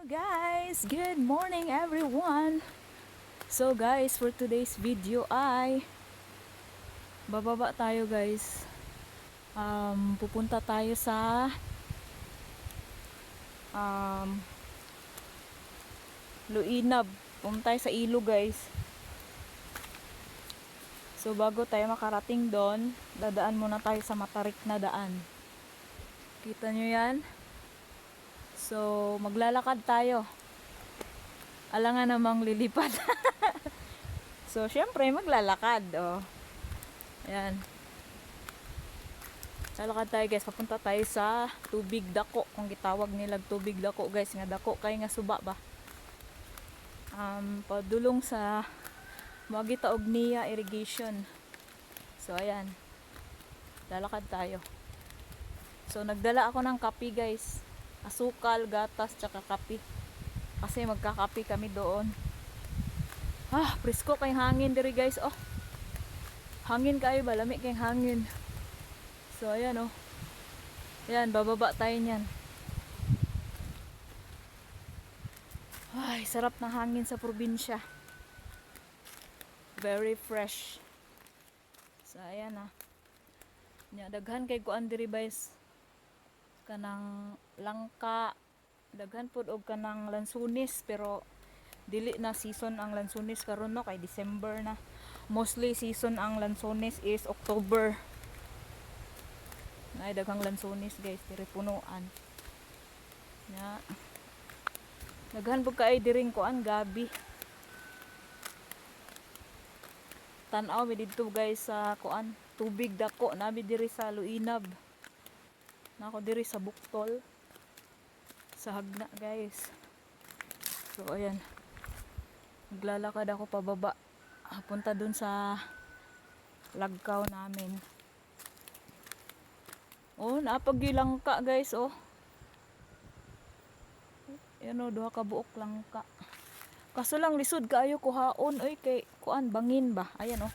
Guys, good morning everyone. So guys, for today's video ay bababa tayo guys. Pupunta tayo sa um, Luinab. Pupunta tayo sa ilog guys. So bago tayo makarating doon, dadaan muna tayo sa matarik na daan. Kita nyo yan? So maglalakad tayo. Alangan namang lilipad. So syempre maglalakad. Oh. Ayan. Lalakad tayo guys, papunta tayo sa tubig dako, kung gitawag nila tubig dako guys, nga dako kay nga suba ba. Padulong sa Magita og Nia irrigation. So ayan. Lalakad tayo. So nagdala ako ng kape guys. Asukal, gatas, tsaka kape. Kasi magkakape kami doon. Presko kay hangin diri guys. Oh. Hangin kayo ba? Lamig kay hangin. So ayan oh. Ayan, bababa tayo niyan. Ay, sarap ng hangin sa probinsya. Very fresh. So ayan ah. Nya daghan kay kuan diri guys. Kanang langka, daghan pud og kanang lansunis, pero dili na season ang lansunis karon no, kay December na. Mostly season ang lansunis is October. Nay daghang lansunis guys, diri punuan. Nya daghan pud kay diring kuan gabi. Tan-aw mi didto guys sa kuan, tubig dako nabi diri sa Luinab. Nako diri sa Buktol. Sa Hagna guys. So ayan. Naglalakad ako pababa. Punta dun sa lagkaw namin. Oh, napagilangka guys oh. Yan oh, duha ka buok langka. Kaso lang lisod kaayo kuhaon oy, kay kuan bangin ba? Ayan oh.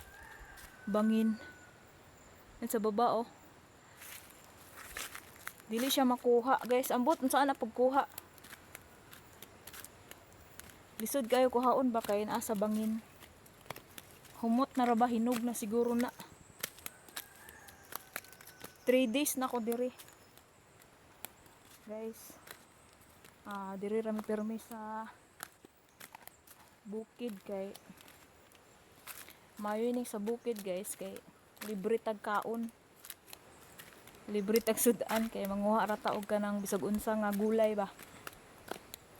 Bangin. Yan sa baba oh. Dili siya makuha guys. Ambot saan na pagkuha. Lisod kayo kuhaon ba kay naa sa bangin. Humot na ra ba, hinog na siguro na. 3 days na ko diri. Guys. Diri ra mi permi sa bukid kay mayo ni sa bukid guys, kay libre tag kaon. Libre tag sudan, kay manguha ra ta og kanang bisag unsa nga gulay ba.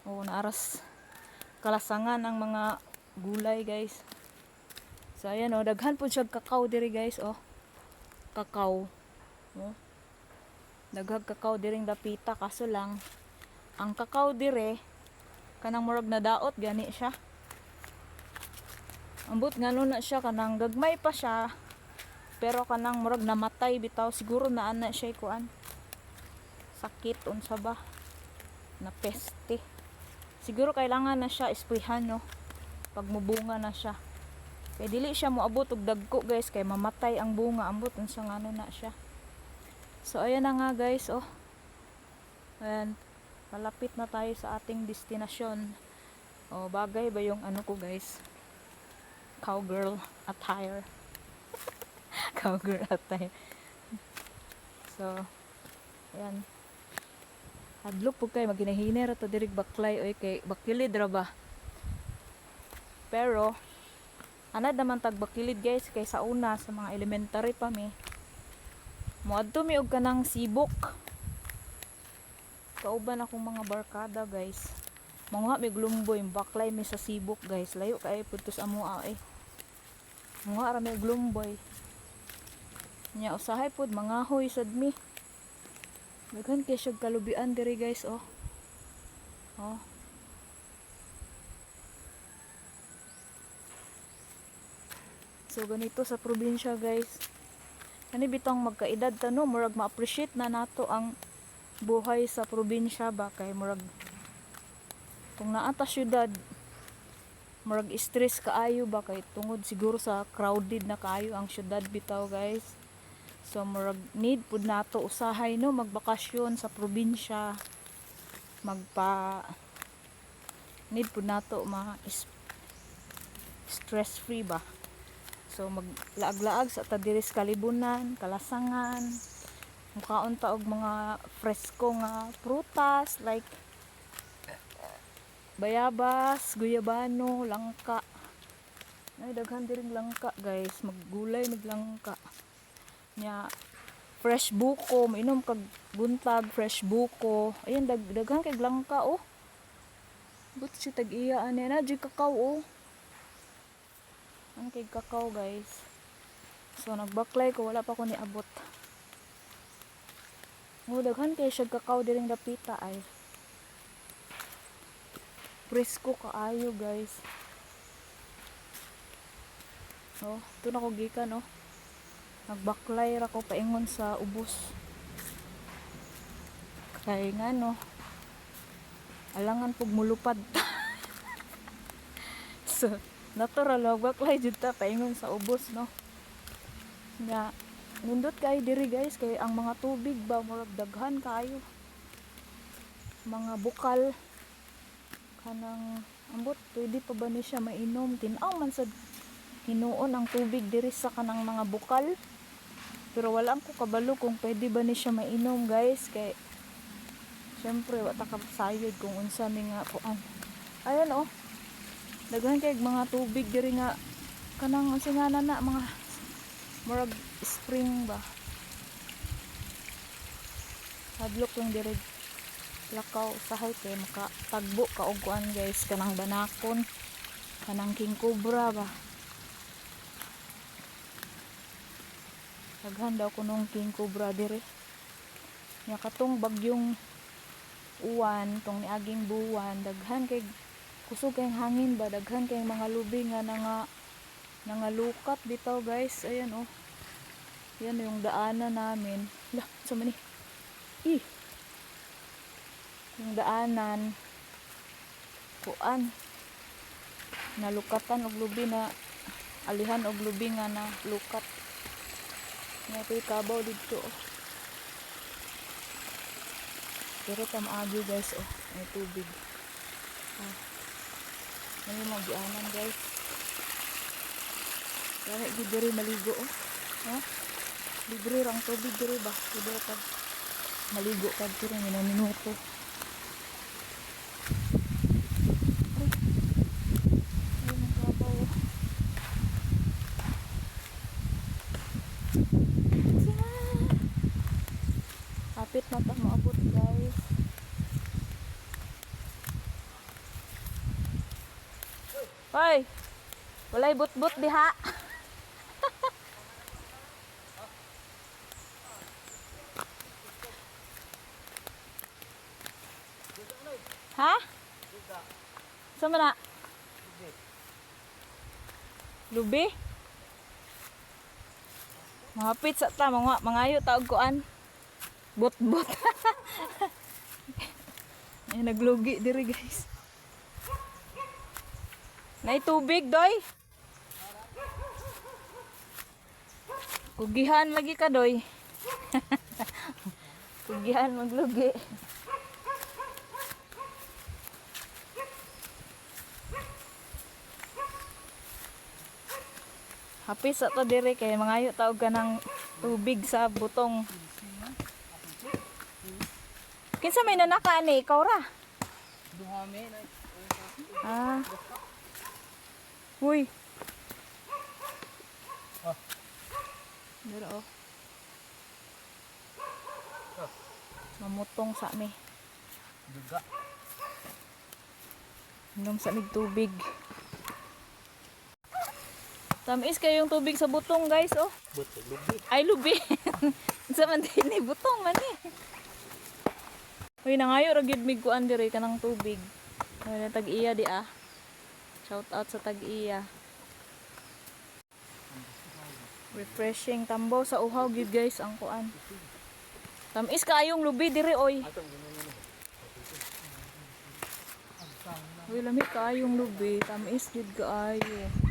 O naaras kalasangan ang mga gulay guys. So ayan oh, daghan pud siya kakao diri guys oh. Kakao. Oh. Daghag kakao diring dapita, kaso lang ang kakao dire kanang murag na daot gani siya. Ambot ngano na siya, kanang gagmay pa siya. Pero kanang murag namatay bitaw, siguro na ana siya kuan. Sakit unsa ba? Na peste. Siguro kailangan na siya isprihan no. Pag mubunga na siya. Kay dili siya moabot og dagko guys, kay mamatay ang bunga. Ambot unsa ngano na siya. So ayan na nga guys oh. Ayan, malapit na tayo sa ating destinasyon. Oh, bagay ba yung ano ko guys? Cowgirl attire. Cowgirl attire. So, ayan. Hadlok po kayo, maghinahiner ato dirig baklay oy, kay bakilid ra ba. Pero anad naman tag bakilid guys, kay sa una sa mga elementary pa mi. Moadto mi og kanang sibok. Kauban akong mga barkada guys. Manguha mi glumboy, baklay mi sa sibok guys. Layo kay putos amo eh. Manguha ra mi glumboy. Nya usahay pud mangahoy sad mi. Daghan kay siya kalubian diri guys oh. Oh. So ganito sa probinsya guys. Kani bitang magkaedad ta no, murag ma-appreciate na nato ang buhay sa probinsya ba, kay murag kung naa ta syudad murag stress kaayo ba, kay tungod siguro sa crowded na kaayo ang syudad bitaw guys. So murag need pud nato usahay no magbakasyon sa probinsya, magpa need po nato stress free ba. So maglaag-laag sa tadiris kalibunan, kalasangan, mukaon ta og mga fresko nga prutas like bayabas, guyabano, langka. Ay daghan diri langka guys, maggulay maglangka. Nya fresh buko, mainom kag buntag fresh buko. Ayan daghan kay langka oh. But si tag-iya ani na di kakao oh. Ang kay kakao guys. So nagbaklay ko, wala pa ko niabot. Daghan kay siya kakao diring dapita ay. Presko kaayo guys. Oh, ito na ko gikan oh. Nagbaklay ra ko paingon sa ubos. Kay nga no. Alangan pug mulupad. So natural nagbaklay jud ta paingon sa ubos no. Nga nindot kay diri guys kay ang mga tubig ba murag daghan kayo. Mga bukal kanang ambot pwede pa ba ni siya mainom, tin-aw man sad hinuon ang tubig diri sa kanang mga bukal. Pero wala ko kabalo kung pwede ba ni siya mainom guys kay syempre wa ta kasayod kung unsa ni nga kuan. Ayan oh. Daghan kay mga tubig diri nga kanang singana na mga murag spring ba. Hadlok lang diri lakaw sahay kay makatagbo ka og kuan guys kanang banakon, kanang king cobra ba. Daghan daw kunong king cobra diri. Nya katong bagyong uwan, tong niaging buwan, daghan kay kusog kay hangin ba, daghan kay mga lubi nga nangalukat bitaw guys. Ayan oh. Yan yung daanan namin. Lah, sa mani. Yung daanan kuan nalukatan og lubi na alihan og lubi nga na lukat. Nga to'y kabaw dito oh. Pero tamaagi guys oh, may tubig. Ano mo gianan guys. Dali gid diri maligo oh. Ha? Libre rang tubig diri ba? Libre ka maligo ka diri nga minuto. Ay, nagkabaw oh. Kapit na ta maabot guys. Hoy! Walay but-but diha. Ha? Sama na? Lubi? Mahapit sa ta, mangayo taog kuan. Bot-bot. Ay, naglugi diri guys. Nay tubig doy. Kugihan lagi ka doy. Kugihan maglugi. Hapis sa to dire kay mangayo taog ka ng tubig sa butong. Kinsa may nanaka ni ikaw ra? Duhame na. Ah. Uy. Ah. Dira oh. Mamutong sa mi. Duga. Inom sa mig tubig. Tamis kayo yung tubig sa butong guys oh. Lubi. Ay lubi. Sa man din ni butong man eh. Uy nangayo ra gid mig kuan diri kanang tubig. Ay tag-iya di ah. Shout out sa tag-iya. Refreshing tambaw sa uhaw gid guys ang kuan. Tamis kaayong lubi diri oy. Uy lamig kaayong lubi, tamis gid kaayo.